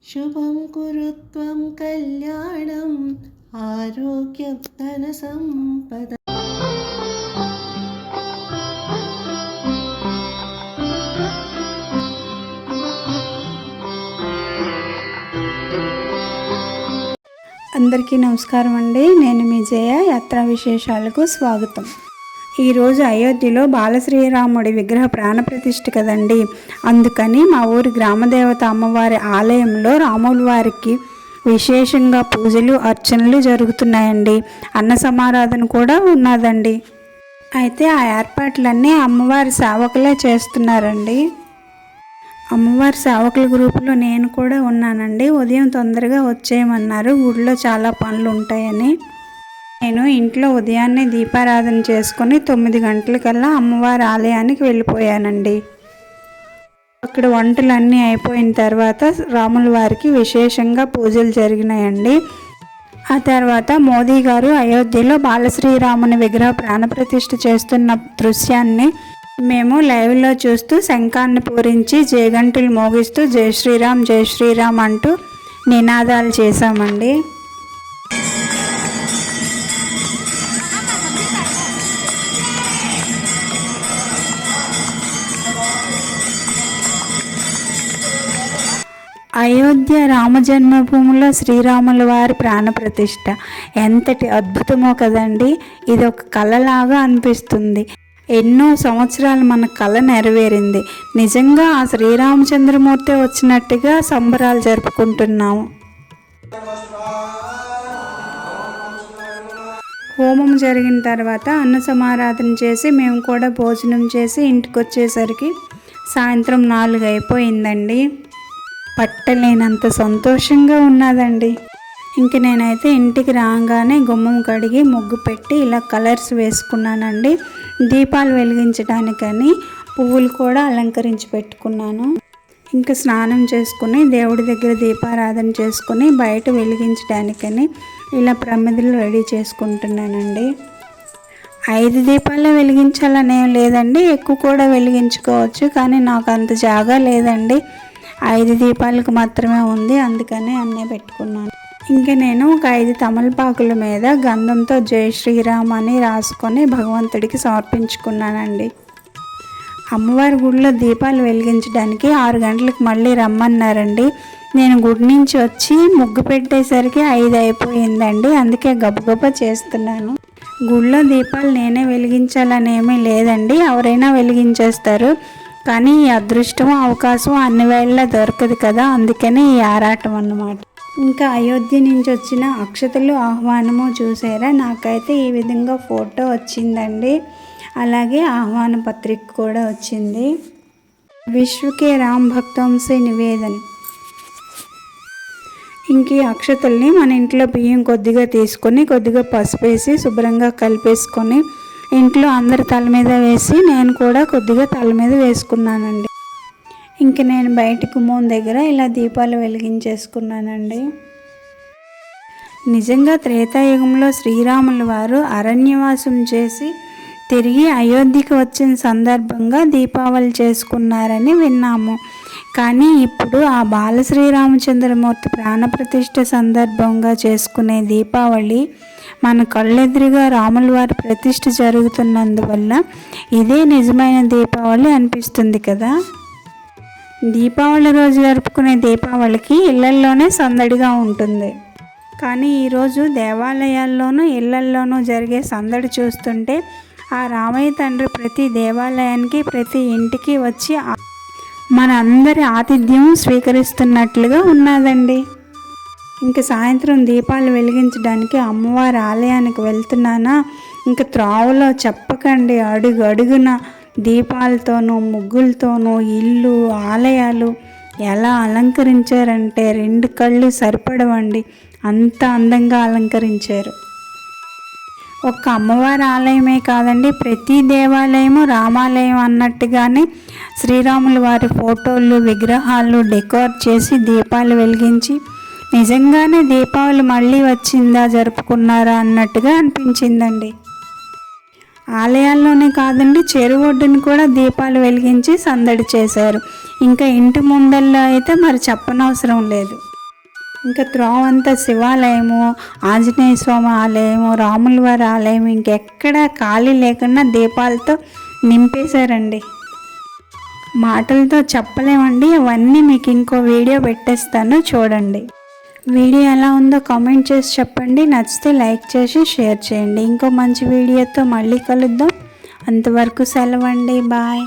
శుభం కురుత్వం కళ్యాణం ఆరోగ్యం ధన సంపద. అందరికీ నమస్కారం అండి. నేను మీ జయ. యాత్రా విశేషాలకు స్వాగతం. ఈరోజు అయోధ్యలో బాలశ్రీరాముడి విగ్రహ ప్రాణప్రతిష్ఠ కదండి. అందుకని మా ఊరి గ్రామదేవత అమ్మవారి ఆలయంలో రాముల వారికి విశేషంగా పూజలు అర్చనలు జరుగుతున్నాయండి. అన్న సమారాధన కూడా ఉన్నదండి. అయితే ఆ ఏర్పాట్లన్నీ అమ్మవారి సేవకులే చేస్తున్నారండి. అమ్మవారి సేవకుల గ్రూపులో నేను కూడా ఉన్నానండి. ఉదయం తొందరగా వచ్చేయమన్నారు, గుడిలో చాలా పనులు ఉంటాయని. నేను ఇంట్లో ఉదయాన్నే దీపారాధన చేసుకుని 9 గంటలకల్లా అమ్మవారి ఆలయానికి వెళ్ళిపోయానండి. అక్కడ వంటలన్నీ అయిపోయిన తర్వాత రాముల వారికి విశేషంగా పూజలు జరిగినాయండి. ఆ తర్వాత మోదీ గారు అయోధ్యలో బాలశ్రీరాముని విగ్రహ ప్రాణప్రతిష్ఠ చేస్తున్న దృశ్యాన్ని మేము లైవ్లో చూస్తూ శంఖాన్ని పూరించి జయగంటలు మోగిస్తూ జై శ్రీరామ్ అంటూ నినాదాలు చేశామండి. అయోధ్య రామజన్మభూమిలో శ్రీరాముల వారి ప్రాణప్రతిష్ఠ ఎంతటి అద్భుతమో కదండి. ఇది ఒక కళలాగా అనిపిస్తుంది. ఎన్నో సంవత్సరాలు మన కళ నెరవేరింది. నిజంగా ఆ శ్రీరామచంద్రమూర్తి వచ్చినట్టుగా సంబరాలు జరుపుకుంటున్నాము. హోమం జరిగిన తర్వాత అన్న సమారాధన చేసి మేము కూడా భోజనం చేసి ఇంటికి వచ్చేసరికి సాయంత్రం 4 అయిపోయిందండి. పట్టలేనంత సంతోషంగా ఉన్నదండి. ఇంక నేనైతే ఇంటికి రాగానే గుమ్మం కడిగి ముగ్గు పెట్టి ఇలా కలర్స్ వేసుకున్నానండి. దీపాలు వెలిగించడానికని పువ్వులు కూడా అలంకరించి పెట్టుకున్నాను. ఇంకా స్నానం చేసుకుని దేవుడి దగ్గర దీపారాధన చేసుకుని బయట వెలిగించడానికని ఇలా ప్రమిదలు రెడీ చేసుకుంటున్నానండి. 5 దీపాలే వెలిగించాలనేం లేదండి, ఎక్కువ కూడా వెలిగించుకోవచ్చు. కానీ నాకు అంత జాగా లేదండి, 5 దీపాలకు మాత్రమే ఉంది. అందుకని అన్నీ పెట్టుకున్నాను. ఇంకా నేను ఒక 5 తమలపాకుల మీద గంధంతో జై శ్రీరామ్ అని రాసుకొని భగవంతుడికి సమర్పించుకున్నానండి. అమ్మవారి గుడిలో దీపాలు వెలిగించడానికి 6 గంటలకు మళ్ళీ రమ్మన్నారండి. నేను గుడి నుంచి వచ్చి ముగ్గు పెట్టేసరికి 5 అయిపోయిందండి. అందుకే గబగబా చేస్తున్నాను. గుడిలో దీపాలు నేనే వెలిగించాలనేమీ లేదండి, ఎవరైనా వెలిగించేస్తారు. కానీ ఈ అదృష్టం అవకాశం అన్ని వేళలా దొరకదు కదా, అందుకని ఈ ఆరాటం అన్నమాట. ఇంకా అయోధ్య నుంచి వచ్చిన అక్షతలు ఆహ్వానము చూసారా, నాకైతే ఈ విధంగా ఫోటో వచ్చిందండి. అలాగే ఆహ్వాన పత్రిక కూడా వచ్చింది. విశ్వకే రామ్ భక్తంసే నివేదన్. ఇంక ఈ అక్షతల్ని మన ఇంట్లో బియ్యం కొద్దిగా తీసుకొని కొద్దిగా పసుపు వేసి శుభ్రంగా కలిపేసుకొని ఇంట్లో అందరి తల మీద వేసి నేను కూడా కొద్దిగా తల మీద వేసుకున్నానండి. ఇంక నేను బయట గుమ్మం దగ్గర ఇలా దీపాలు వెలిగించేసుకున్నానండి. నిజంగా త్రేతాయుగంలో శ్రీరాముల వారు అరణ్యవాసం చేసి తిరిగి అయోధ్యకి వచ్చిన సందర్భంగా దీపావళి చేసుకున్నారని విన్నాము. కానీ ఇప్పుడు ఆ బాలశ్రీరామచంద్రమూర్తి ప్రాణప్రతిష్ఠ సందర్భంగా చేసుకునే దీపావళి మన కళ్ళెదురుగా రాముల వారి ప్రతిష్ఠ జరుగుతున్నందువల్ల ఇదే నిజమైన దీపావళి అనిపిస్తుంది కదా. దీపావళి రోజు జరుపుకునే దీపావళికి ఇళ్లల్లోనే సందడిగా ఉంటుంది. కానీ ఈరోజు దేవాలయాల్లోనూ ఇళ్లల్లోనూ జరిగే సందడి చూస్తుంటే ఆ రామయ్య తండ్రి ప్రతి దేవాలయానికి ప్రతి ఇంటికి వచ్చి మన అందరి ఆతిథ్యం స్వీకరిస్తున్నట్లుగా ఉన్నదండి. ఇంక సాయంత్రం దీపాలు వెలిగించడానికి అమ్మవారి ఆలయానికి వెళ్తున్నానా, ఇంక త్రోవలో చెప్పకండి, అడుగు అడుగున దీపాలతోనూ ముగ్గులతోనూ ఇల్లు ఆలయాలు ఎలా అలంకరించారంటే 2 కళ్ళు సరిపడవండి, అంత అందంగా అలంకరించారు. ఒక్క అమ్మవారి ఆలయమే కాదండి, ప్రతి దేవాలయము రామాలయం అన్నట్టుగానే శ్రీరాముల వారి ఫోటోలు విగ్రహాలు డెకోర్ చేసి దీపాలు వెలిగించి నిజంగానే దీపావళి మళ్ళీ వచ్చిందా జరుపుకున్నారా అన్నట్టుగా అనిపించిందండి. ఆలయాల్లోనే కాదండి, చెరువు ఒడ్డును కూడా దీపాలు వెలిగించి సందడి చేశారు. ఇంకా ఇంటి ముందల్లో అయితే మరి చెప్పనవసరం లేదు. ఇంకా త్రోవ అంతా శివాలయము, ఆంజనేయ స్వామి ఆలయము, రాములవారి ఆలయం ఇంకెక్కడ ఖాళీ లేకుండా దీపాలతో నింపేశారండి. మాటలతో చెప్పలేమండి. అవన్నీ మీకు ఇంకో వీడియో పెట్టేస్తాను, చూడండి. వీడియో ఎలా ఉందో కామెంట్ చేసి చెప్పండి. నచ్చితే లైక్ చేసి షేర్ చేయండి. ఇంకో మంచి వీడియోతో మళ్ళీ కలుద్దాం. అంతవరకు సెలవండి. బాయ్.